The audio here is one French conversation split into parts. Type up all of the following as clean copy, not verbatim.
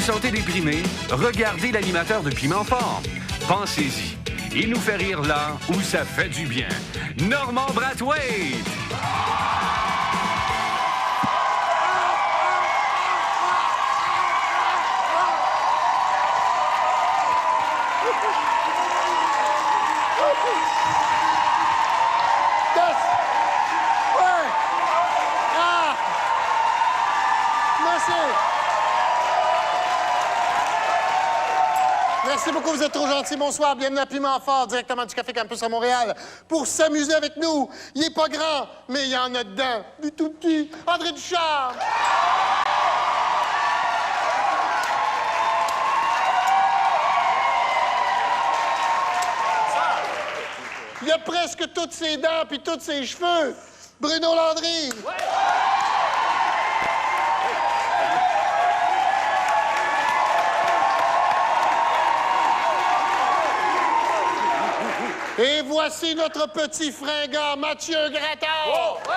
vous sentez déprimé, regardez l'animateur de Piment Fort. Pensez-y. Il nous fait rire là où ça fait du bien. Normand Brathwaite! Merci beaucoup, vous êtes trop gentils. Bonsoir, bienvenue à Piment Fort, directement du Café Campus à Montréal, pour s'amuser avec nous. Il est pas grand, mais il y en a dedans. Du tout petit, André Ducharme. Il a presque toutes ses dents puis tous ses cheveux. Bruno Landry. Ouais. Et voici notre petit fringant, Mathieu Grattard. Oh, ouais.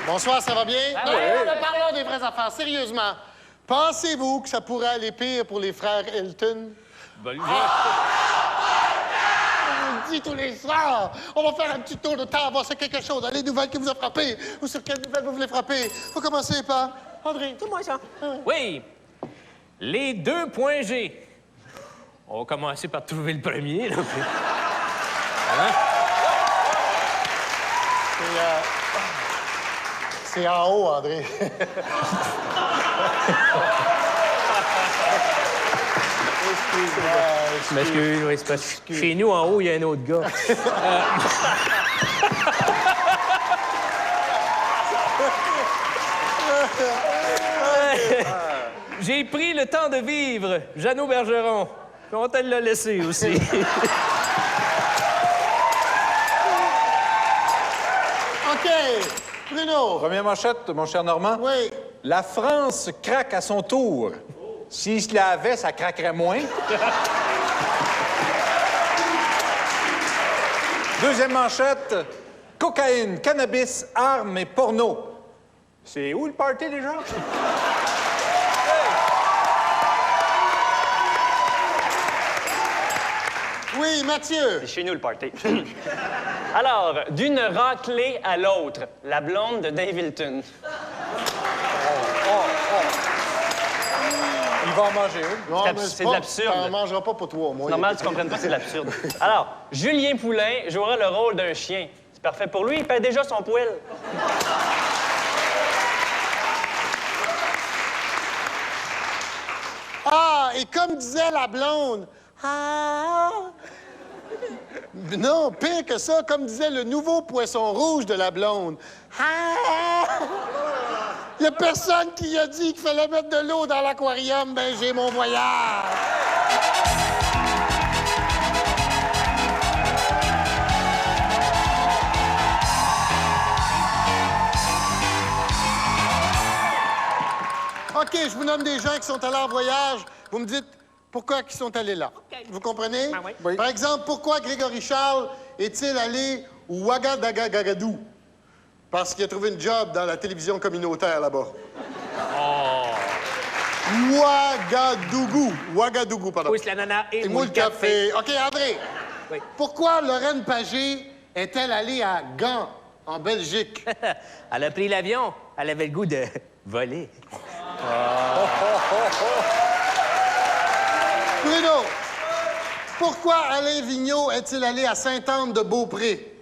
Bonsoir, ça va bien? Ah, non, oui. Parlons des vraies affaires, sérieusement. Pensez-vous que ça pourrait aller pire pour les frères Hilton? Bonne idée. On le dit tous les soirs. On va faire un petit tour de table, voir si quelque chose. Les nouvelles qui vous ont frappé ou sur quelles nouvelles vous voulez frapper. Faut commencer par André. Dis-moi ça. Oui. Les 2 points G. On va commencer par trouver le premier, là. Puis... Hein? C'est en haut, André. Je m'excuse, oui, c'est parce que chez nous, en haut, il y a un autre gars. J'ai pris le temps de vivre, Jeannot Bergeron. On te l'a laissé aussi. OK. Bruno. Première manchette, mon cher Normand. Oui. La France craque à son tour. S'il se lavait, ça craquerait moins. Deuxième manchette. Cocaïne, cannabis, armes et porno. C'est où le party déjà? Oui, Mathieu. C'est chez nous, le party. Alors, d'une raclée à l'autre, la blonde de Dave Hilton. Il va en manger une. Non, C'est de l'absurde. On ne mangera pas pour 3 mois. Normal, tu comprennes pas, c'est de l'absurde. Alors, Julien Poulain jouera le rôle d'un chien. C'est parfait pour lui, il perd déjà son poil. Ah, et comme disait la blonde... Ah... Non, pire que ça, comme disait le nouveau poisson rouge de la blonde. Ah... Il n'y a personne qui a dit qu'il fallait mettre de l'eau dans l'aquarium. Ben, j'ai mon voyage. OK, je vous nomme des gens qui sont allés en voyage. Vous me dites pourquoi ils sont allés là. Okay. Vous comprenez? Ah oui. Oui. Par exemple, pourquoi Grégory Charles est-il allé au Ouagadougou? Parce qu'il a trouvé une job dans la télévision communautaire là-bas. Oh. Ouagadougou, pardon. Oui, c'est la nana et moule café. OK, André. Oui. Pourquoi Lorraine Pagé est-elle allée à Gand, en Belgique? Elle a pris l'avion. Elle avait le goût de voler. Bruno, pourquoi Alain Vigneault est-il allé à Sainte-Anne-de-Beaupré?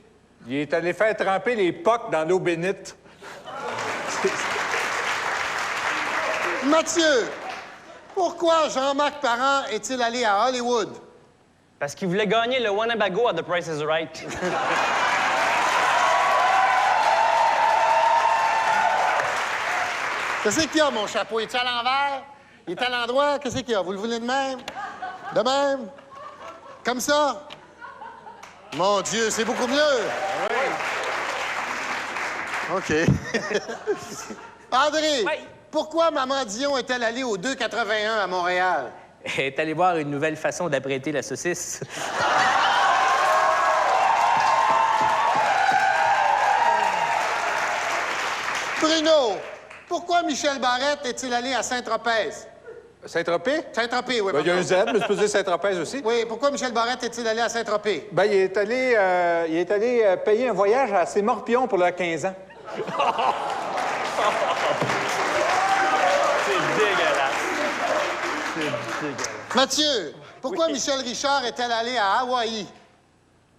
Il est allé faire tremper les pocs dans l'eau bénite. Mathieu, pourquoi Jean-Marc Parent est-il allé à Hollywood? Parce qu'il voulait gagner le Winnebago à The Price is Right. Qu'est-ce qu'il y a, mon chapeau? Est-il à l'envers? Il est à l'endroit? Qu'est-ce qu'il y a? Vous le voulez de même? De même? Comme ça? Mon Dieu, c'est beaucoup mieux! Oui. OK. André, Oui. pourquoi Maman Dion est-elle allée au 281 à Montréal? Elle est allée voir une nouvelle façon d'apprêter la saucisse. Bruno, pourquoi Michel Barrette est-il allé à Saint-Tropez? Saint-Tropez? Saint-Tropez, oui. Ben, il y a un Z, mais je peux dire Saint-Tropez aussi. Oui, pourquoi Michel Barrette est-il allé à Saint-Tropez? Ben, il est allé payer un voyage à ses morpions pour leurs 15 ans. C'est dégueulasse. C'est dégueulasse. Mathieu, pourquoi Michel Richard est-elle allé à Hawaï?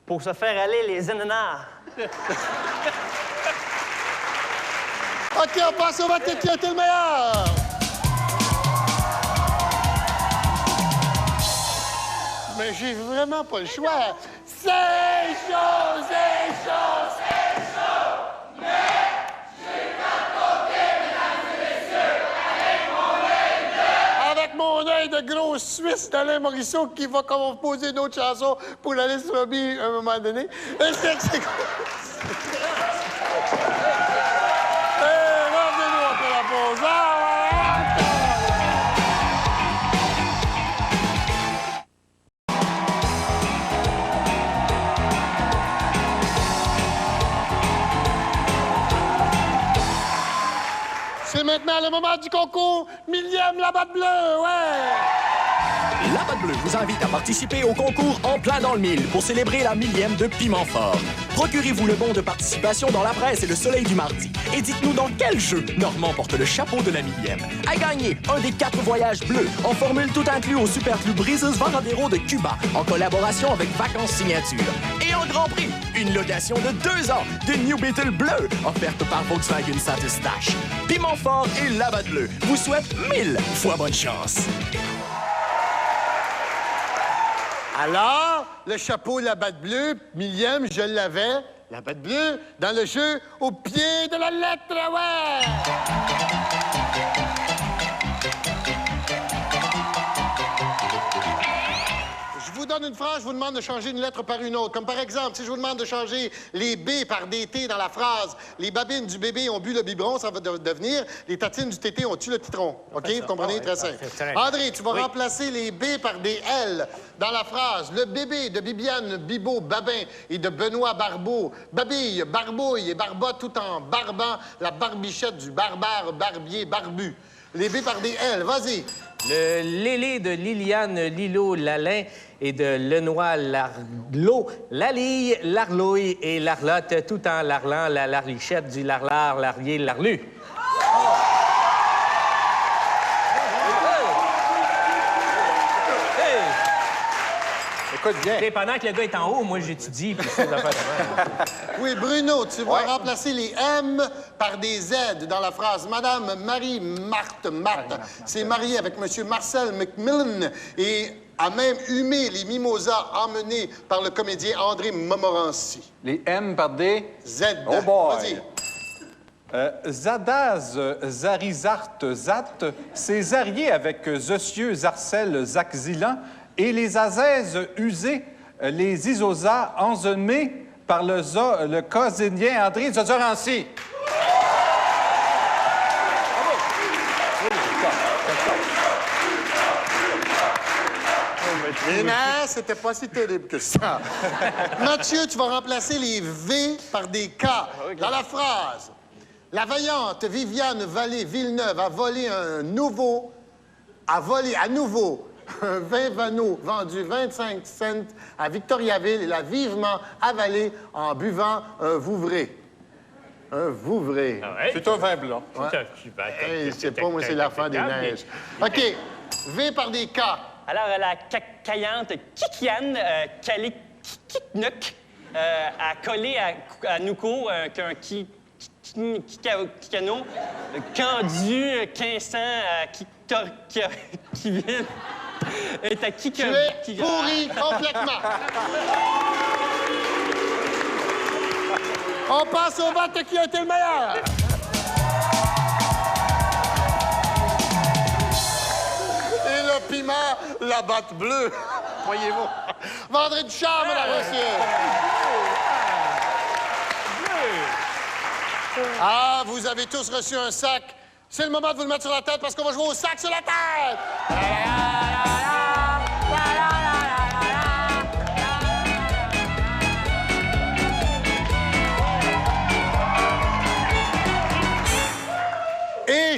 Pour se faire aller les ananas. OK, on passe au vote qui a été le meilleur. Mais j'ai vraiment pas le choix. C'est chaud, c'est chaud, c'est chaud. Mais j'ai pas compté, mesdames et messieurs, avec mon œil de gros Suisse d'Alain Morisseau qui va composer d'autres chansons pour la liste Robbie à un moment donné. Et c'est quoi? Revenez-nous après la pause. C'est maintenant le moment du concours. Millième la batte bleue, ouais! La Batte Bleue vous invite à participer au concours En plein dans le mille pour célébrer la 1000e de Piment Fort. Procurez-vous le bon de participation dans la presse et le soleil du mardi. Et dites-nous dans quel jeu Normand porte le chapeau de la 1000e. À gagner un des 4 voyages bleus en formule tout inclus au Super Club Breezes Varadero de Cuba en collaboration avec Vacances Signature. Et en grand prix, une location de 2 ans de New Beetle bleu offerte par Volkswagen Saint-Eustache. Piment Fort et la Batte Bleue vous souhaitent 1000 fois bonne chance. Alors, le chapeau, la batte bleue, millième, je l'avais. La batte bleue, dans le jeu, au pied de la lettre, ouais! Je vous donne une phrase, je vous demande de changer une lettre par une autre. Comme par exemple, si je vous demande de changer les B par des T dans la phrase, les babines du bébé ont bu le biberon, ça va devenir les tatines du tété ont tué le citron. OK? Vous comprenez? Très simple. André, tu vas remplacer les B par des L dans la phrase. Le bébé de Bibiane, Bibo, Babin et de Benoît Barbeau babille, barbouille et barbote tout en barbant la barbichette du barbare, barbier, barbu. Les B par des L, vas-y. Le Lélé de Liliane, Lilo, Lalin et de Lenoir, Larlot, Lalille, Larlouille et Larlotte, tout en larlant la larlichette du larlar, larrier, larlu. Écoute bien. Et pendant que le gars est en haut, moi j'étudie, puis je fais des affaires de même. Oui, Bruno, tu vas remplacer les M par des Z dans la phrase. Madame Marie-Marthe s'est mariée avec Monsieur Marcel McMillan et a même humé les mimosas emmenés par le comédien André Montmorency. Les M par des... Z. Oh boy! Vas-y. Zadaz, Zarizart, Zat, s'est zarié avec Zosieux, Zarcel, Zaxilan et les azèzes usés, les isosas enzemés par le casinien André Zozorancy. Et non, c'était pas si terrible que ça. Mathieu, tu vas remplacer les V par des K dans la phrase. La vaillante Viviane Vallée-Villeneuve a volé à nouveau un vin Vano vendu 25 cents à Victoriaville et l'a vivement avalé en buvant un Vouvray. Un Vouvray. Ah ouais? C'est un vin blanc. Hey, je sais pas, moi, c'est l'enfant des neiges. OK. V par des K. Alors, la caillante Kikiane, Kalikiknuk, a collé à Nouko qu'un Kikano, Candu, Quinsan, qui vient. Et à qui Tu es pourri complètement. On passe au vote qui a été le meilleur. Et le piment, la batte bleue. Voyez-vous. Vendredi Ducharme, mesdames et messieurs. Ah, vous avez tous reçu un sac. C'est le moment de vous le mettre sur la tête parce qu'on va jouer au sac sur la tête.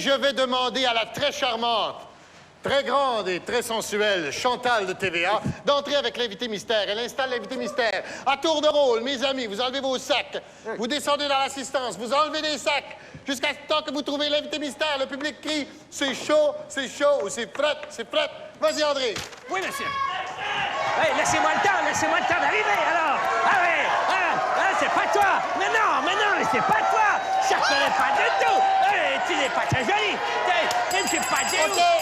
je vais demander à la très charmante, très grande et très sensuelle Chantal de TVA d'entrer avec l'invité mystère. Elle installe l'invité mystère. À tour de rôle, mes amis, vous enlevez vos sacs. Vous descendez dans l'assistance, vous enlevez des sacs. Jusqu'à ce temps que vous trouvez l'invité mystère, le public crie « C'est chaud, ou c'est frette, c'est frette ». Vas-y, André. Oui, monsieur. Hey, laissez-moi le temps d'arriver, alors. Ah oui, c'est pas toi. Mais non, c'est pas toi. Je ne connais pas du tout. Hey, tu n'es pas très joli. Tu ne sais pas du tout.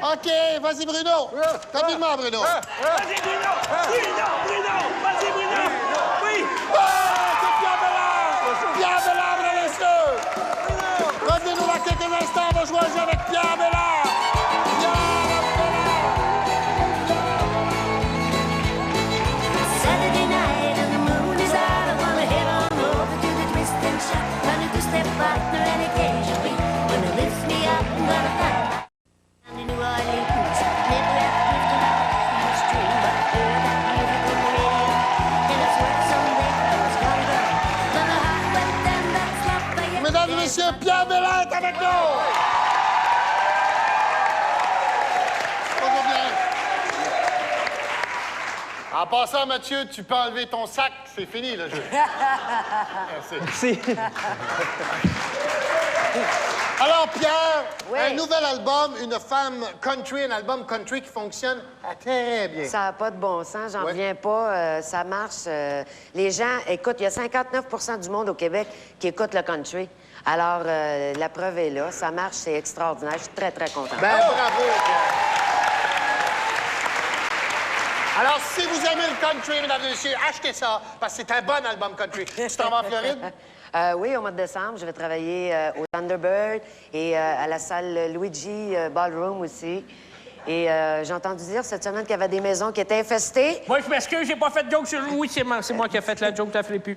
OK, vas-y, Bruno. Rapidement, Bruno. Vas-y, Bruno. Vas-y, Bruno. Oui. C'est Pierre Bellard! Pierre Bellard, mesdames et messieurs! Revenez-nous dans quelques instants, on va jouer avec Pierre Bellard! Saturday night and the moon is out. I wanna head on over to the twist and shout. Find a two-step partner and occasionally when it lifts me up, I'm gonna find down in New Orleans. Never left drifting out in the stream, but I heard that music on the radio, and I swear someday I was gonna go. Then the heart went down that slump I Mesdames et messieurs, Pierre Bellard est avec nous! Bonjour, bien. En passant, Mathieu, tu peux enlever ton sac, c'est fini le jeu. Merci. Alors, Pierre, Oui. un nouvel album, une femme country, un album country qui fonctionne très bien. Ça n'a pas de bon sens, j'en Ouais. reviens pas. Ça marche. Les gens écoutent. Il y a 59 du monde au Québec qui écoute le country. Alors, la preuve est là. Ça marche, c'est extraordinaire. Je suis très, très contente. Ben, bravo, Pierre. Alors, si vous aimez le country, mesdames et messieurs, achetez ça, parce que c'est un bon album country. Tu t'en vas en Floride? Oui, au mois de décembre, je vais travailler au Thunderbird et à la salle Luigi Ballroom aussi. Et j'ai entendu dire cette semaine qu'il y avait des maisons qui étaient infestées. Moi, je m'excuse, j'ai pas fait de joke sur... Oui, c'est moi qui ai fait la joke, t'as fait plus.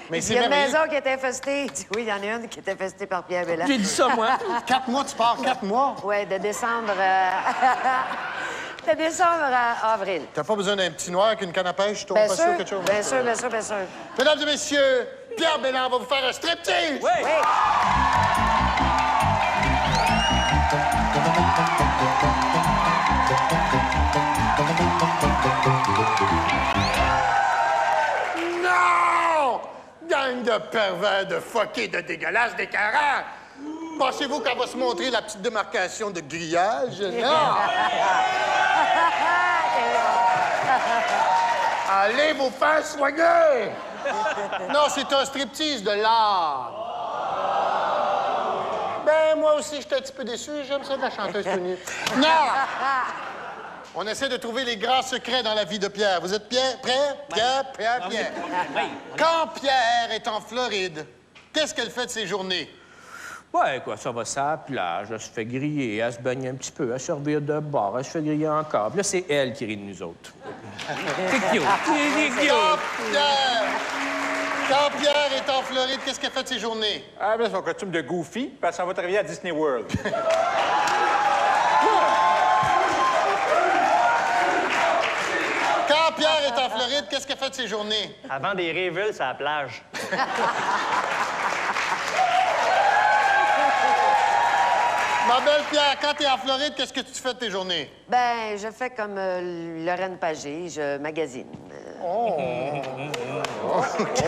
Mais Il c'est y a une merveilleux. maison qui est infestée. Oui, il y en a une qui est infestée par Pierre Bellard. J'ai dit ça, moi. 4 mois, tu pars 4 mois. Oui, de décembre... de décembre à avril. T'as pas besoin d'un petit noir avec une canne à pêche, ton Bien pas sûr, sûr, quelque chose? bien sûr, bien sûr, bien sûr. Mesdames et messieurs, Pierre Bellard va vous faire un striptease! Oui. Oui. Non! Gang de pervers, de fuckés, de dégueulasses, d'écœurants! Pensez-vous qu'elle va se montrer la petite démarcation de grillage? Non! Allez vous faire soigner! Non, c'est un striptease de l'art. Ben, moi aussi, j'étais un petit peu déçu. J'aime ça de la chanteuse connue. Non! On essaie de trouver les grands secrets dans la vie de Pierre. Vous êtes prêts? Pierre? Quand Pierre est en Floride, qu'est-ce qu'elle fait de ses journées? Ouais, quoi, ça va ça à la plage, elle se fait griller, elle se baigne un petit peu, elle se servir de bar, elle se fait griller encore. Puis là, c'est elle qui rit de nous autres. C'est cute. C'est cute. Quand Pierre est en Floride, qu'est-ce qu'elle fait de ses journées? Ah, ben, son costume de Goofy, parce qu'on va travailler à Disney World. Quand Pierre est en Floride, qu'est-ce qu'elle fait de ses journées? Avant des révulses à la plage. Ma belle Pierre, quand t'es en Floride, qu'est-ce que tu fais de tes journées? Ben, je fais comme Lorraine Pagé, je magasine. OK.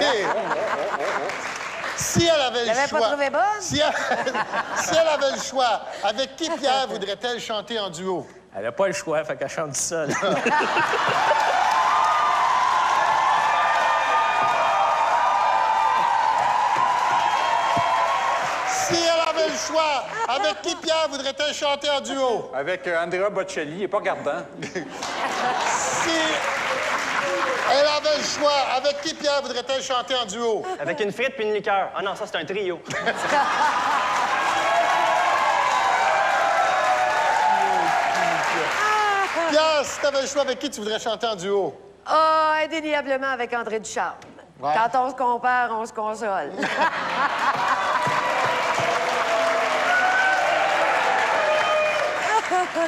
Si elle avait le L'avais choix... pas trouvé bonne? Si elle avait le choix, avec qui Pierre voudrait-elle chanter en duo? Elle n'a pas le choix, fait qu'elle chante seule. Si elle avait le choix, avec qui Pierre voudrait-elle chanter en duo? Avec Andrea Bocelli, il est pas gardant. Si elle avait le choix, avec qui Pierre voudrait-elle chanter en duo? Avec une frite puis une liqueur. Ah non, ça, c'est un trio. Pierre, si t'avais le choix, avec qui tu voudrais chanter en duo? Ah, indéniablement avec André Ducharme. Ouais. Quand on se compare, on se console.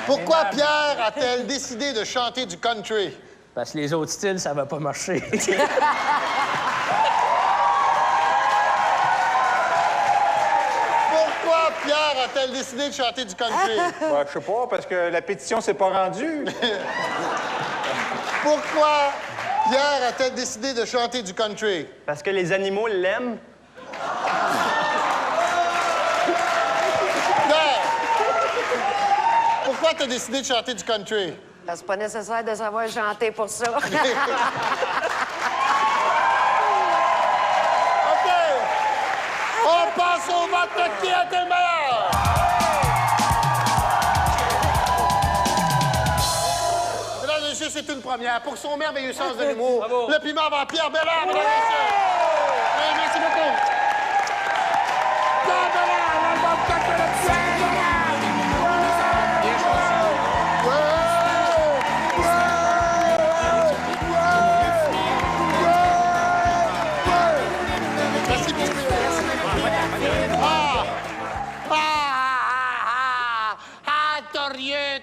Pourquoi Pierre a-t-elle décidé de chanter du country? Parce que les autres styles, ça va pas marcher. Pierre a-t-elle décidé de chanter du country? Ben, je sais pas, parce que la pétition s'est pas rendue. Pourquoi Pierre a-t-elle décidé de chanter du country? Parce que les animaux l'aiment. Pierre! Pourquoi t'as décidé de chanter du country? Parce que c'est pas nécessaire de savoir chanter pour ça. OK. On passe au vote de qui a été le meilleur? Mesdames et messieurs, c'est une première. Pour son merveilleux sens de l'humour, Bravo. le piment va à Pierre Bellard, mesdames et messieurs. Oui, merci beaucoup. Pierre Bellard, l'album de Pierre. Merci beaucoup.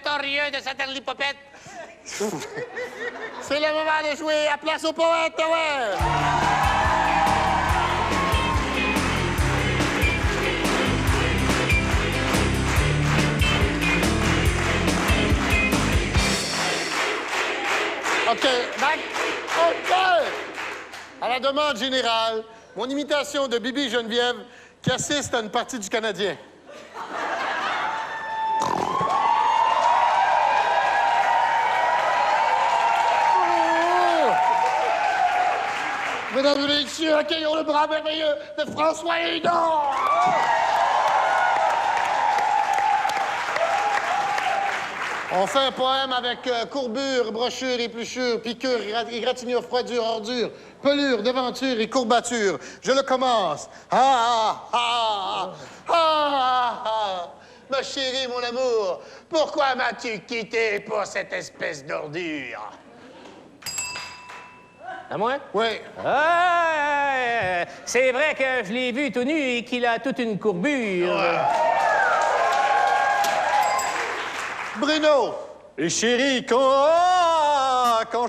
Torieux de Saint-Herlipopette. C'est le moment de jouer à place au poète, ouais. OK, back. OK. À la demande générale, mon imitation de Bibi Geneviève qui assiste à une partie du Canadien. Mesdames et messieurs, accueillons le bras merveilleux de François Hédon! On fait un poème avec courbure, brochure, épluchure, piqûre, égratignure, froidure, ordure, pelure, devanture et courbature. Je le commence. Ma chérie, mon amour, pourquoi m'as-tu quitté pour cette espèce d'ordure? À moi? Oui. C'est vrai que je l'ai vu tout nu et qu'il a toute une courbure. Bruno! Et chérie, quand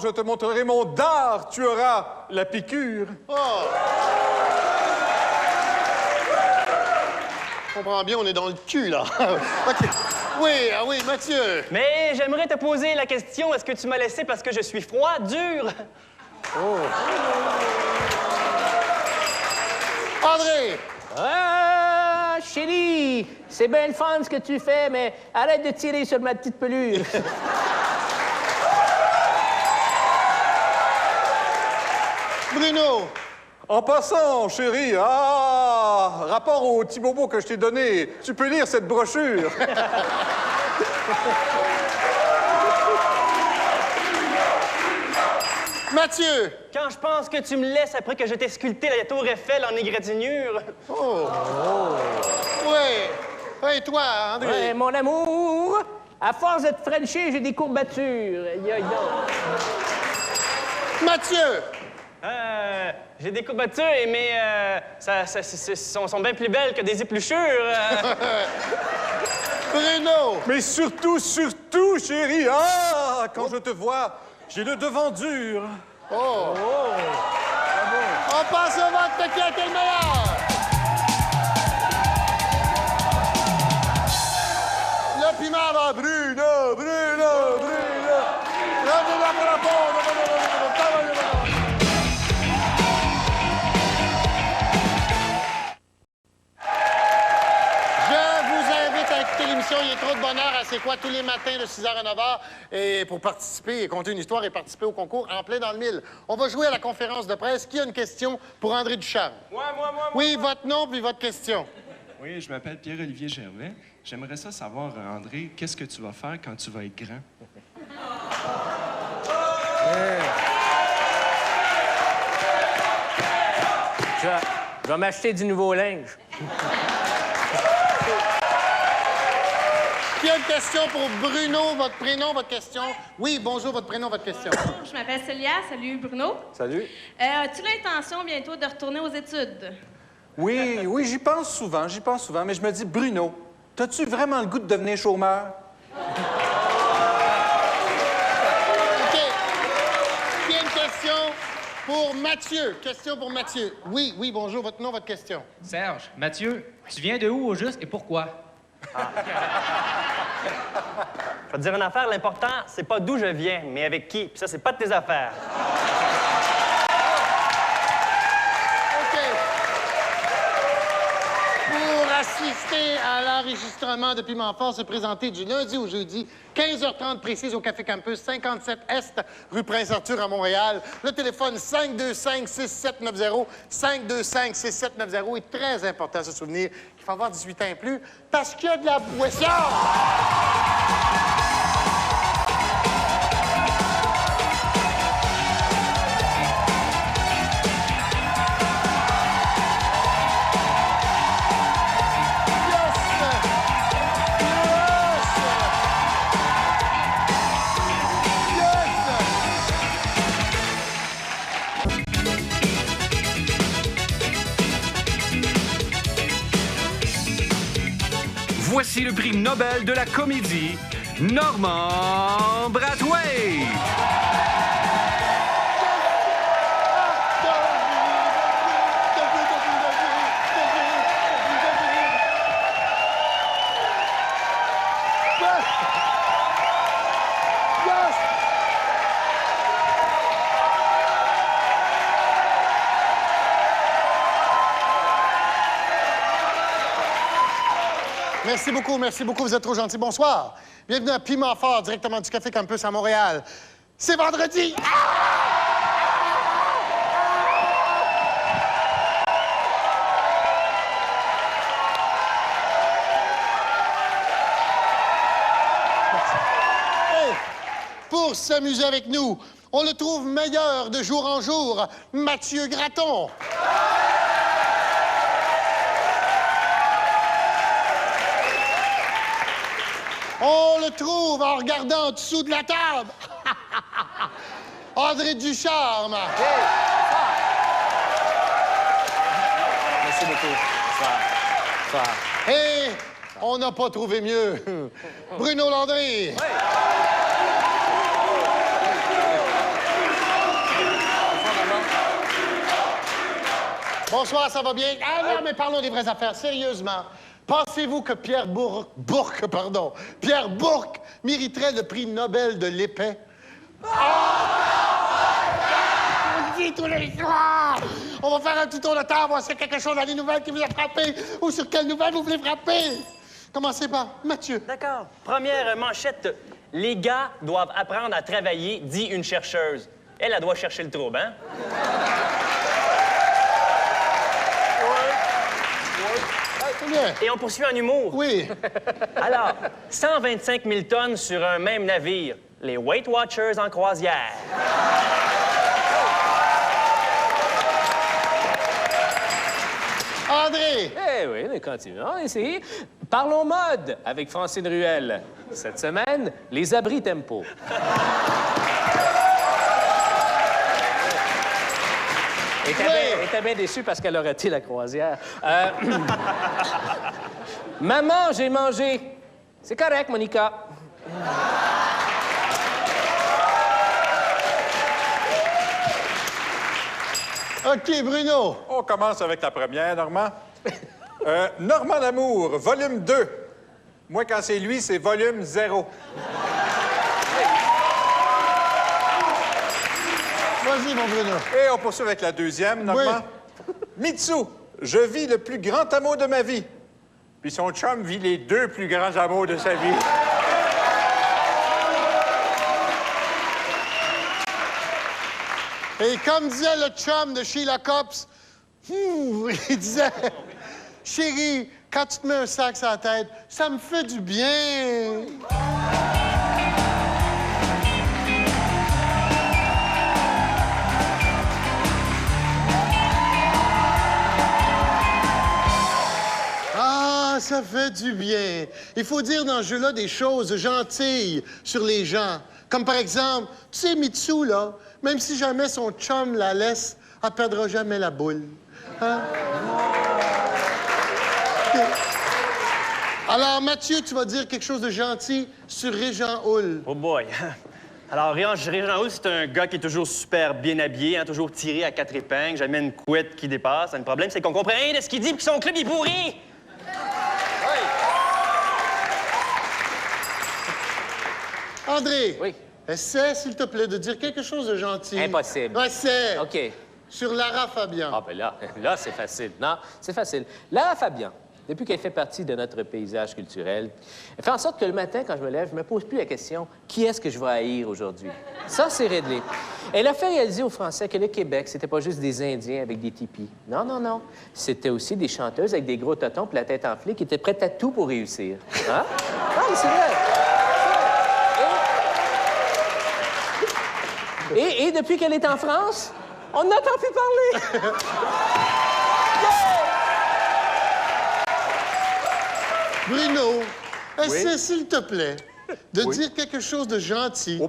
je te montrerai mon dard, tu auras la piqûre. Oh! Je comprends bien, on est dans le cul, là. OK. Oui, Mathieu. Mais j'aimerais te poser la question, est-ce que tu m'as laissé parce que je suis froid, dur? André! Chérie, c'est bien le fun ce que tu fais, mais arrête de tirer sur ma petite pelure. Bruno! En passant, chérie, rapport au petit bobo que je t'ai donné, tu peux lire cette brochure. Mathieu! Quand je pense que tu me laisses après que je t'ai sculpté la tour Eiffel en égratignure. Oui. Et toi, André? Ouais, mon amour, à force de te frencher, j'ai des courbatures. Aïe, aïe, aïe. Mathieu! J'ai des courbatures, mais sont bien plus belles que des épluchures. Bruno! Mais surtout, chérie, quand je te vois, j'ai le devant dur. On passe au vote de qui a été le meilleur! Le piment va Bruno! L'émission Il est trop de bonheur à C'est quoi tous les matins de 6h à 9h et pour participer et compter une histoire et participer au concours en plein dans le mille. On va jouer à la conférence de presse. Qui a une question pour André Ducharme? Moi. Oui, votre nom puis votre question. Oui, je m'appelle Pierre-Olivier Gervais. J'aimerais ça savoir, André, qu'est-ce que tu vas faire quand tu vas être grand? Je vais m'acheter du nouveau linge. Qui a une question pour Bruno? Votre prénom, votre question? Oui, bonjour, votre prénom, votre question. Bonjour, je m'appelle Célia. Salut, Bruno. Salut. As-tu l'intention bientôt de retourner aux études? Oui, j'y pense souvent, mais je me dis, Bruno, t'as-tu vraiment le goût de devenir chômeur? OK. Qui a une question pour Mathieu. Question pour Mathieu. Oui, oui, bonjour. Votre nom, votre question. Serge, Mathieu, tu viens de où au juste et pourquoi? Je vais te dire une affaire, l'important, c'est pas d'où je viens, mais avec qui. Puis ça, c'est pas de tes affaires. OK. Pour assister à l'enregistrement de Piment Fort, se présenter du lundi au jeudi, 15h30 précise au Café Campus, 57 Est, rue Prince-Arthur à Montréal. Le téléphone 525-6790, 525-6790. est très important de se souvenir qu'il faut avoir 18 ans et plus parce qu'il y a de la boisson! Voici le prix Nobel de la comédie, Normand Brathwaite. Merci beaucoup, vous êtes trop gentil. Bonsoir. Bienvenue à Piment Fort, directement du Café Campus à Montréal. C'est vendredi! Et pour s'amuser avec nous, on le trouve meilleur de jour en jour, Mathieu Gratton. On le trouve en regardant en dessous de la table. André Ducharme. Merci beaucoup. Bonsoir. Et on n'a pas trouvé mieux. Bruno Landry. Bonsoir, ça va bien? Ah non, mais parlons des vraies affaires, sérieusement. Pensez-vous que Pierre Bourque mériterait le prix Nobel de l'épais? On le dit tous les soirs! On va faire un petit tour de table, voir s'il y a quelque chose dans les nouvelles qui vous a frappé ou sur quelle nouvelle vous voulez frapper. Commencez par Mathieu. D'accord. Première manchette. Les gars doivent apprendre à travailler, dit une chercheuse. Elle doit chercher le trouble, hein? Et on poursuit en humour. Oui. Alors, 125 000 tonnes sur un même navire. Les Weight Watchers en croisière. André. Eh oui, mais continuons ici. Parlons mode avec Francine Ruel. Cette semaine, les abris tempo. Elle était bien déçue parce qu'elle a raté la croisière. Maman, j'ai mangé. C'est correct, Monica. OK, Bruno. On commence avec la première, Normand. Normand d'amour, volume 2. Moi, quand c'est lui, c'est volume 0. Vas-y, mon Bruno. Et on poursuit avec la deuxième, Normand. Oui. Mitsu, je vis le plus grand amour de ma vie. Puis son chum vit les deux plus grands amours de sa vie. Et comme disait le chum de Sheila Copps, il disait, chérie, quand tu te mets un sac sur la tête, ça me fait du bien. Ah, ça fait du bien. Il faut dire dans ce jeu-là des choses gentilles sur les gens. Comme par exemple, tu sais, Mitsu, là, même si jamais son chum la laisse, elle perdra jamais la boule. Hein? Alors, Mathieu, tu vas dire quelque chose de gentil sur Régent Hull. Oh boy. Alors, Régent Hood, c'est un gars qui est toujours super bien habillé, hein, toujours tiré à 4 épingles, jamais une couette qui dépasse. Le problème, c'est qu'on comprend rien de ce qu'il dit puis que son club est pourri! André! Oui. Essaie, s'il te plaît, de dire quelque chose de gentil. Impossible. Essaie! OK. Sur Lara Fabian. Ah, ben là, c'est facile. Non, c'est facile. Lara Fabian, depuis qu'elle fait partie de notre paysage culturel, elle fait en sorte que le matin, quand je me lève, je me pose plus la question « Qui est-ce que je vais haïr aujourd'hui? » Ça, c'est réglé. Elle a fait réaliser aux Français que le Québec, c'était pas juste des Indiens avec des tipis. Non, non, non. C'était aussi des chanteuses avec des gros totons et la tête enflée qui étaient prêtes à tout pour réussir. Hein? Non, mais c'est vrai. Et depuis qu'elle est en France, on n'entend plus parler. Bruno, essaie, s'il te plaît, de dire quelque chose de gentil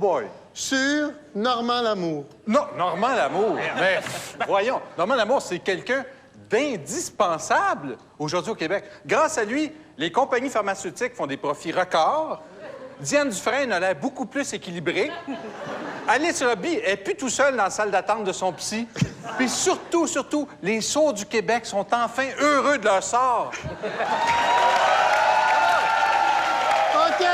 sur Normand Lamour. Non, Normand Lamour. Mais voyons, Normand Lamour, c'est quelqu'un d'indispensable aujourd'hui au Québec. Grâce à lui, les compagnies pharmaceutiques font des profits records. Diane Dufresne a l'air beaucoup plus équilibrée. Alice Robbie est plus tout seul dans la salle d'attente de son psy. Puis surtout, les sourds du Québec sont enfin heureux de leur sort. OK.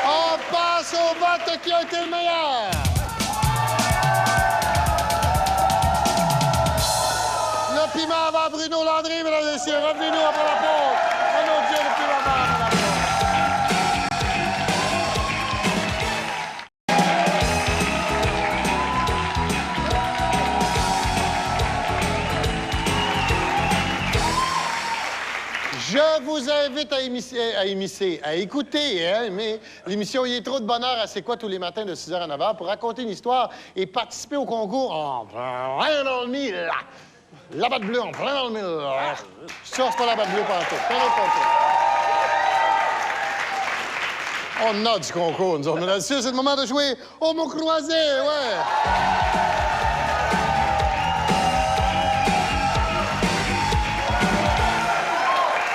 On passe au vote qui a été le meilleur. Le piment avant Bruno Landry, mesdames et messieurs. Revenez-nous après la pause. Un autre Dieu, le piment avant la pause. Je vous invite à écouter, hein, mais l'émission Il est trop de bonheur à C'est quoi tous les matins de 6h à 9h pour raconter une histoire et participer au concours en plein dans le mille. La batte bleue en plein dans le mille. Ça, c'est pas la batte bleue pantoute. C'est un autre concours. On a du concours, nous autres. Mesdames et messieurs, c'est le moment de jouer au mot croisé, ouais.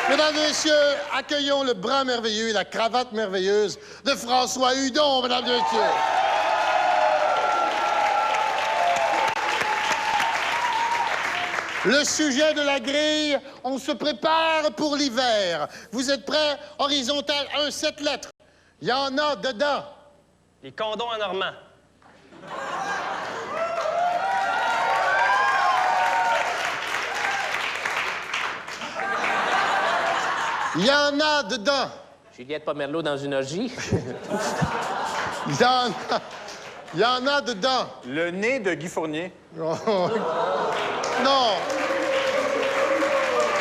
Mesdames et messieurs, accueillons le bras merveilleux et la cravate merveilleuse de François Hudon, mesdames et messieurs. Le sujet de la grille, on se prépare pour l'hiver. Vous êtes prêts? Horizontal 1, 7 lettres. Il y en a dedans. Les condoms en normand. Il y en a dedans. Juliette Pomerleau dans une orgie. Il y en a dedans. Le nez de Guy Fournier. Non.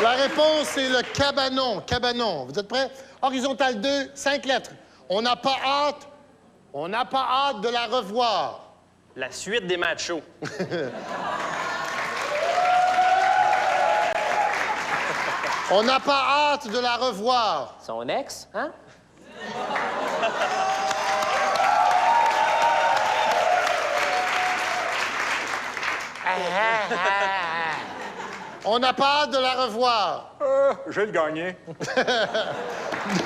La réponse, c'est le cabanon. Cabanon. Vous êtes prêts? Horizontal 2, 5 lettres. On n'a pas hâte de la revoir. La suite des machos. On n'a pas hâte de la revoir. Son ex, hein? On n'a pas hâte de la revoir. Je vais le gagner.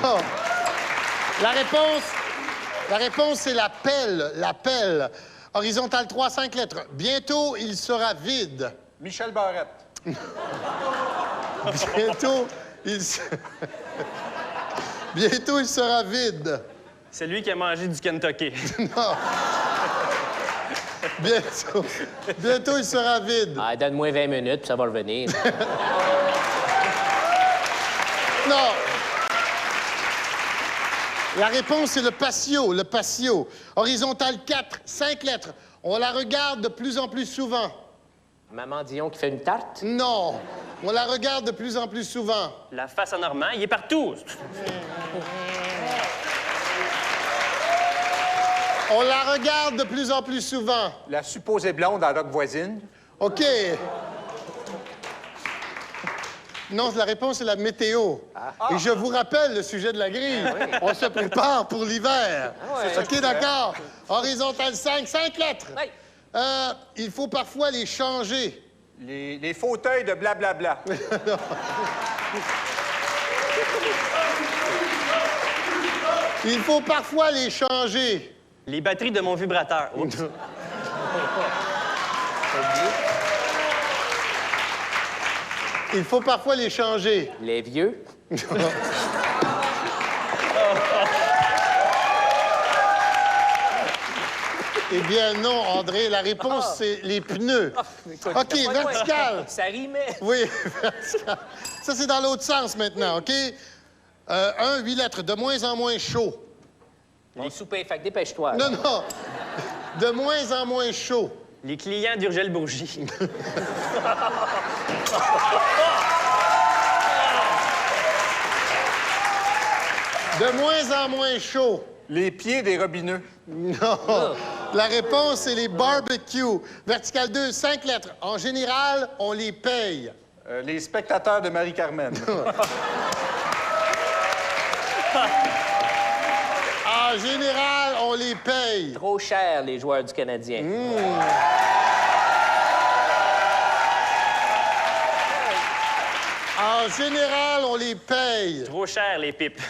Non. La réponse, c'est la pelle. La pelle. Horizontal 3, 5 lettres. Bientôt, il sera vide. Michel Barrette. Bientôt, il sera vide. C'est lui qui a mangé du Kentucky. Non. Bientôt, il sera vide. Ah, donne-moi 20 minutes, puis ça va revenir. Non. La réponse, c'est le patio. Le patio. Horizontal 4, 5 lettres. On la regarde de plus en plus souvent. Maman Dion qui fait une tarte? Non. On la regarde de plus en plus souvent. La face à normand, il est partout. On la regarde de plus en plus souvent. La supposée blonde à la roque voisine. OK. Non, la réponse, c'est la météo. Et je vous rappelle le sujet de la grille. On se prépare pour l'hiver. OK, d'accord. Horizontal 5, 5 lettres. Il faut parfois les changer. Les fauteuils de blablabla. Il faut parfois les changer. Les batteries de mon vibrateur. Oups. Il faut parfois les changer. Les vieux. Eh bien, non, André. La réponse, c'est les pneus. Écoute, OK, t'as pas le vertical. Ça rimait. Oui, vertical. Ça, c'est dans l'autre sens maintenant, OK? 8 lettres, de moins en moins chaud. On souper, fait que dépêche-toi. Non, non. De moins en moins chaud. Les clients d'Urgel Bourgie. De moins en moins chaud. Les pieds des robineux. Non. La réponse, c'est les barbecues. Vertical 2, 5 lettres. En général, on les paye. Les spectateurs de Marie-Carmen. En général, on les paye. Trop cher, les joueurs du Canadien. En général, on les paye. Trop cher, les pipes.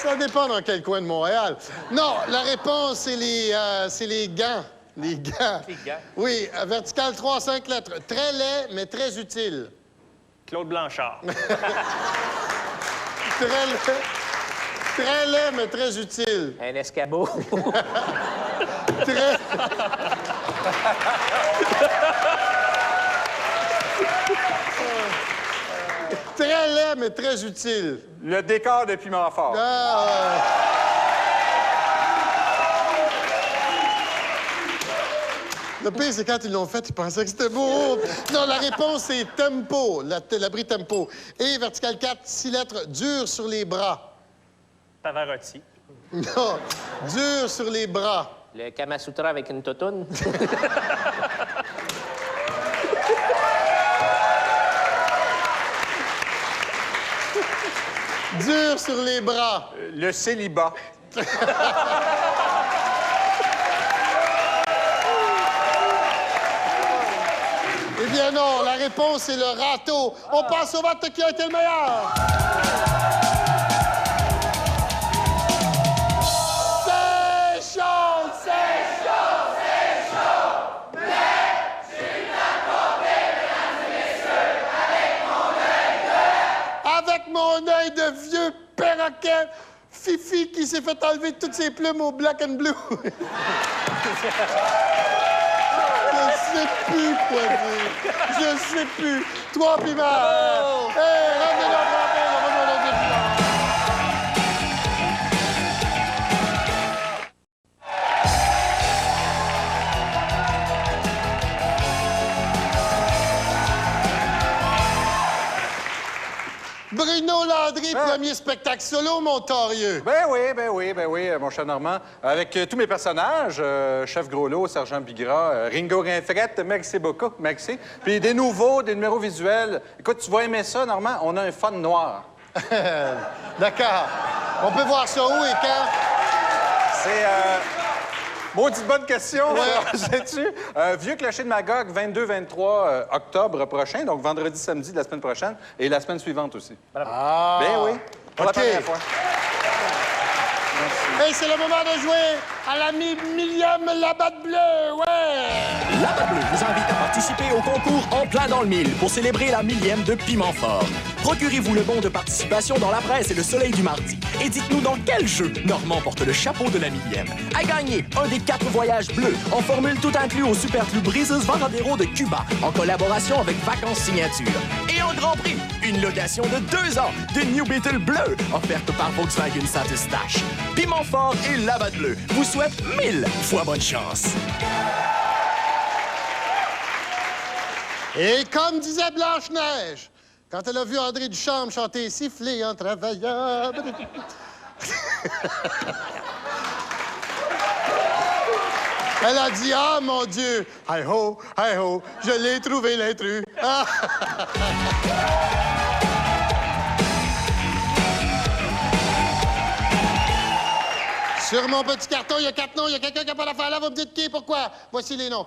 Ça dépend dans quel coin de Montréal. Non, la réponse, c'est les gants. Les gants. Les gants. Oui, vertical 3, 5 lettres. Très laid, mais très utile. Claude Blanchard. Très laid, mais très utile. Un escabeau. Très... Très laid, mais très utile. Le décor de Piment Fort. Le pire, c'est quand ils l'ont fait, ils pensaient que c'était beau. Non, la réponse, c'est tempo, l'abri tempo. Et vertical 4, 6 lettres, dur sur les bras. Pavarotti. Non, dur sur les bras. Le Kamasutra avec une totoune. Dur sur les bras. Le célibat. Eh bien non, la réponse, c'est le râteau. On passe au vote qui a été le meilleur. C'est chaud, c'est chaud, c'est chaud. Mais je suis accordé, mesdames et messieurs, avec mon œil de vieux perroquet, Fifi qui s'est fait enlever toutes ses plumes au black and blue. Je sais plus quoi dire. Je sais plus. 3 piments. Hey, revenez-le en rappel, revenez-le en piments. Bruno Landry, premier spectacle solo, Montorieux. Ben oui, mon cher Normand. Avec tous mes personnages, Chef Groslo, Sergent Bigra, Ringo Rinfrette, merci beaucoup, merci. Puis des nouveaux, des numéros visuels. Écoute, tu vas aimer ça, Normand, on a un fun noir. D'accord. On peut voir ça où et quand? C'est... Maudite bonne question, sais-tu? Vieux Clocher de Magog, 22-23 octobre prochain, donc vendredi, samedi de la semaine prochaine, et la semaine suivante aussi. Ah! Ben oui, pour la première fois. Hey, c'est le moment de jouer à la millième Labatte Bleue, ouais! La Batte Bleue vous invite à participer au concours En plein dans le mille pour célébrer la 1000e de Piment Fort. Procurez-vous le bon de participation dans la presse et le soleil du mardi. Et dites-nous dans quel jeu Normand porte le chapeau de la 1000e. À gagner un des 4 voyages bleus en formule tout inclus au Super Club Breezes Varadero de Cuba en collaboration avec Vacances Signature. Et en grand prix, une location de 2 ans de New Beetle bleu offerte par Volkswagen Saint-Eustache. Piment Fort et La Batte Bleue vous souhaitent 1000 fois bonne chance. Et comme disait Blanche-Neige, quand elle a vu André Duchamp chanter « Siffler en travaillant », elle a dit « Ah, mon Dieu, hi ho, je l'ai trouvé l'intrus. Ah. » Sur mon petit carton, il y a 4 noms. Il y a quelqu'un qui n'a pas l'affaire là. Vous me dites qui, pourquoi? Voici les noms.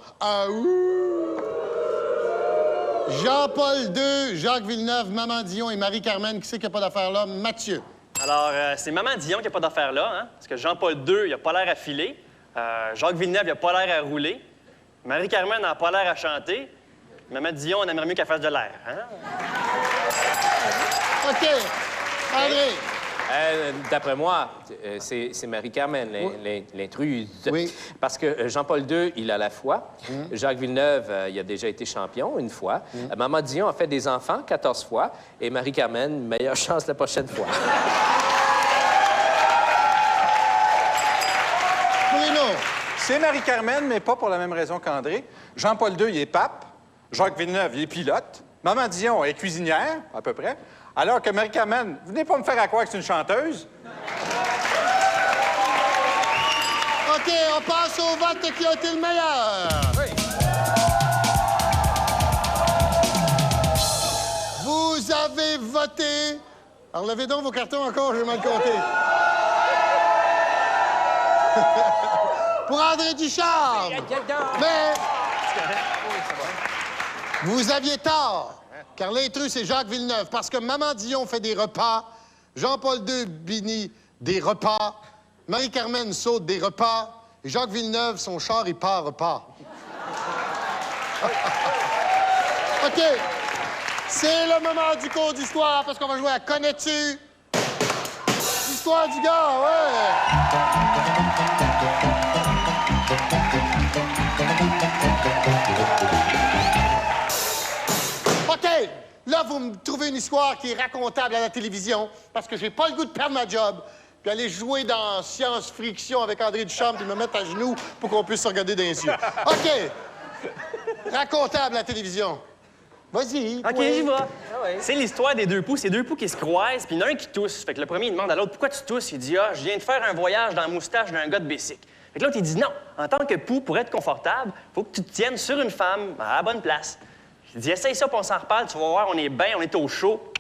Jean-Paul II, Jacques Villeneuve, Maman Dion et Marie-Carmen. Qui c'est qui n'a pas d'affaire là? Mathieu. Alors, c'est Maman Dion qui n'a pas d'affaire là, hein? Parce que Jean-Paul II, il n'a pas l'air à filer. Jacques Villeneuve, il n'a pas l'air à rouler. Marie-Carmen n'a pas l'air à chanter. Maman Dion, on aimerait mieux qu'elle fasse de l'air, hein? OK. André. D'après moi, c'est Marie-Carmen, l'intruse. Oui. Parce que Jean-Paul II, il a la foi. Jacques Villeneuve, il a déjà été champion une fois. Maman Dion a fait des enfants 14 fois. Et Marie-Carmen, meilleure chance la prochaine fois. Bruno. C'est Marie-Carmen, mais pas pour la même raison qu'André. Jean-Paul II, il est pape. Jacques Villeneuve, il est pilote. Maman Dion est cuisinière, à peu près. Alors que Marie-Carmen, venez pas me faire à croire que c'est une chanteuse. OK, on passe au vote qui a été le meilleur. Oui. Vous avez voté... Alors, levez donc vos cartons encore, j'ai mal compté. Pour André Ducharme. Mais... Vous aviez tort, car l'intrus, c'est Jacques Villeneuve, parce que Maman Dion fait des repas, Jean-Paul II Bini des repas, Marie-Carmen saute des repas, et Jacques Villeneuve, son char, il part repas. OK. C'est le moment du cours d'histoire, parce qu'on va jouer à Connais-tu? L'histoire du gars, ouais. OK, là, vous me trouvez une histoire qui est racontable à la télévision parce que j'ai pas le goût de perdre ma job puis aller jouer dans Science Friction avec André Duchamp puis me mettre à genoux pour qu'on puisse se regarder dans les yeux. OK, racontable à la télévision. Vas-y. OK, j'y vais. C'est l'histoire des deux poux. C'est deux poux qui se croisent, puis il y en a un qui tousse. Fait que le premier, il demande à l'autre, pourquoi tu tousses? Il dit, je viens de faire un voyage dans la moustache d'un gars de Bessic. Fait que l'autre, il dit, non, en tant que poux, pour être confortable, faut que tu te tiennes sur une femme à la bonne place. Il dit, essaye ça, puis on s'en reparle, tu vas voir, on est bien, on est au chaud.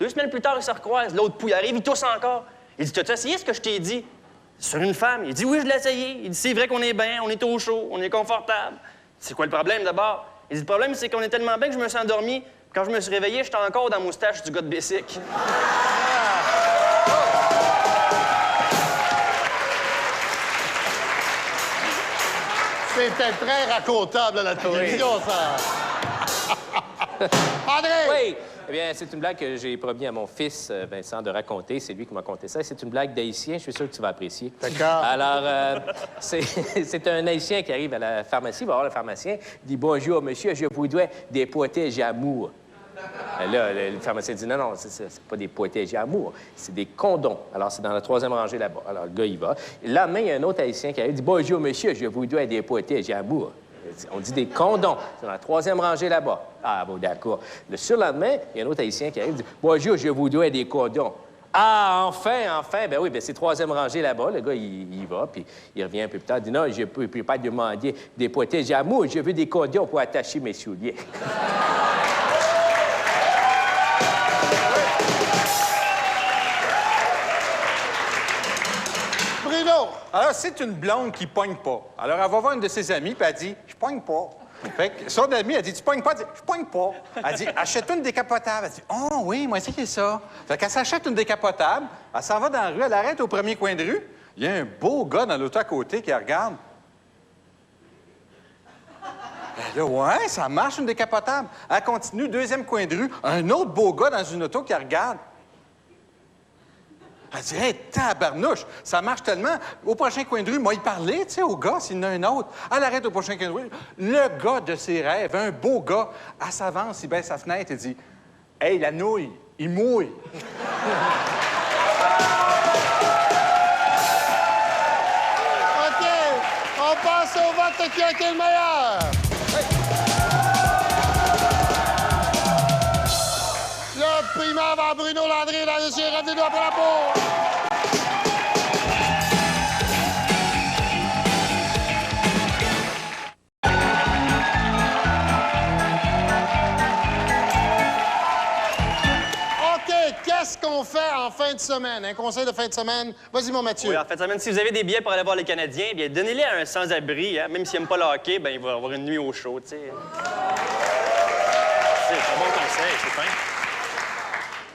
2 semaines plus tard, ils se recroisent, l'autre poux, il arrive, il tousse encore. Il dit, t'as-tu essayé ce que je t'ai dit? Sur une femme. Il dit, oui, je l'ai essayé. Il dit, c'est vrai qu'on est bien, on est au chaud, on est confortable. C'est quoi le problème, d'abord? Il dit, le problème, c'est qu'on est tellement bien que je me suis endormi. Quand je me suis réveillé, j'étais encore dans la moustache du gars de Bessic. C'était très racontable à la télévision, ça. André! Oui! Eh bien, c'est une blague que j'ai promis à mon fils, Vincent, de raconter. C'est lui qui m'a conté ça. C'est une blague d'Haïtien. Je suis sûr que tu vas apprécier. D'accord. Alors, c'est un Haïtien qui arrive à la pharmacie. Il va voir le pharmacien. Il dit, bonjour, monsieur, je voudrais des protèges amour. Là, le pharmacien dit, non, c'est pas des protèges amour, c'est des condoms. Alors, c'est dans la 3e rangée là-bas. Alors, le gars, il va. Et là, il y a un autre Haïtien qui arrive. Il dit, bonjour, monsieur, je voudrais des protèges amour. On dit des condoms. C'est dans la 3e rangée là-bas. Ah, bon, d'accord. Le surlendemain, il y a un autre Haïtien qui arrive et dit, bonjour, je voudrais des condoms. Ah, enfin. Ben oui, ben c'est 3e rangée là-bas. Le gars, il va, puis il revient un peu plus tard. Il dit, non, je ne peux pas demander des protèges amour. Je veux des condoms pour attacher mes souliers. Bruno! Alors, c'est une blonde qui pogne pas. Alors, elle va voir une de ses amies, puis elle dit, je pogne pas. Fait que son amie, elle dit, tu pognes pas? Elle dit, je pogne pas. Elle dit, achète-toi une décapotable. Elle dit, oh oui, moi, c'est ça. Fait qu'elle s'achète une décapotable, elle s'en va dans la rue, elle arrête au premier coin de rue. Il y a un beau gars dans l'auto à côté qui la regarde. Ben là, ouais, ça marche, une décapotable. Elle continue, 2e coin de rue, un autre beau gars dans une auto qui la regarde. Elle dit, hey, tabarnouche, ça marche tellement. Au prochain coin de rue, moi, il parlait, tu sais, au gars, s'il y en a un autre. Elle arrête au prochain coin de rue. Le gars de ses rêves, un beau gars, elle s'avance, il baisse sa fenêtre et dit, hey, la nouille, il mouille. OK, on passe au vote qui a été le meilleur. Le primaire va Bruno Landry dans le ciel. Rendez-nous après la pause. OK, qu'est-ce qu'on fait en fin de semaine? Un conseil de fin de semaine? Vas-y, mon Mathieu. Oui, en fin de semaine, si vous avez des billets pour aller voir les Canadiens, bien, donnez-les à un sans-abri. Hein? Même s'il n'aime pas le hockey, bien, il va avoir une nuit au chaud, tu sais. C'est un bon conseil, c'est fin.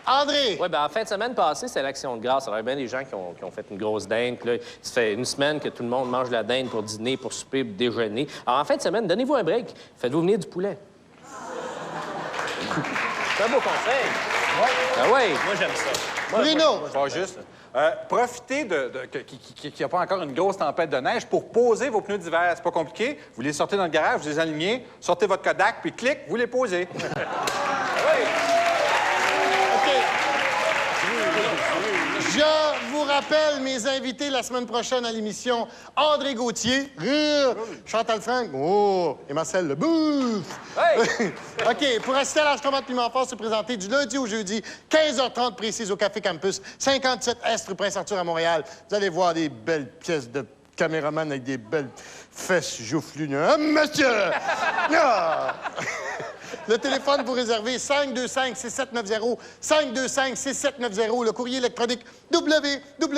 André! Oui, bien, en fin de semaine passée, c'est l'Action de grâce. Alors, il y a bien des gens qui ont fait une grosse dinde. Puis là, ça fait une semaine que tout le monde mange de la dinde pour dîner, pour souper, pour déjeuner. Alors, en fin de semaine, donnez-vous un break. Faites-vous venir du poulet. C'est un beau conseil. Ouais. Ah oui. Moi, j'aime ça. Bruno! Pas juste. Profitez qu'il n'y a pas encore une grosse tempête de neige pour poser vos pneus d'hiver. C'est pas compliqué. Vous les sortez dans le garage, vous les alignez, sortez votre Kodak, puis clic, vous les posez. OK. Je vous rappelle mes invités la semaine prochaine à l'émission. André Gauthier, Chantal Franck, et Marcel Leboeuf. Hey! OK, pour assister à l'Arche Tomate Piment Fort, se présenter du lundi au jeudi, 15h30 précise au Café Campus, 57 Est rue Prince-Arthur à Montréal. Vous allez voir des belles pièces de caméraman avec des belles fesses joufflues. Ah, monsieur! Ah! Le téléphone pour réserver, 525-6790, 525-6790. Le courrier électronique, www.tva.ca.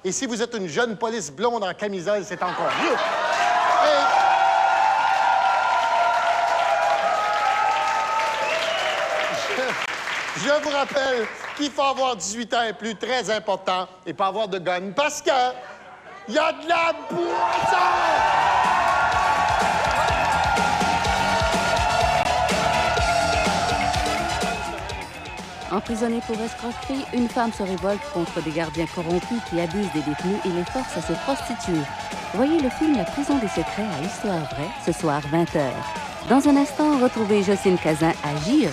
Et si vous êtes une jeune police blonde en camisole, c'est encore mieux. Je vous rappelle qu'il faut avoir 18 ans et plus, très important, et pas avoir de gun, parce que il y a de la boisson! Emprisonnée pour escroquerie, une femme se révolte contre des gardiens corrompus qui abusent des détenus et les forcent à se prostituer. Voyez le film La prison des secrets à Histoire vraie, ce soir 20h. Dans un instant, retrouvez Jocelyne Cazin à JE.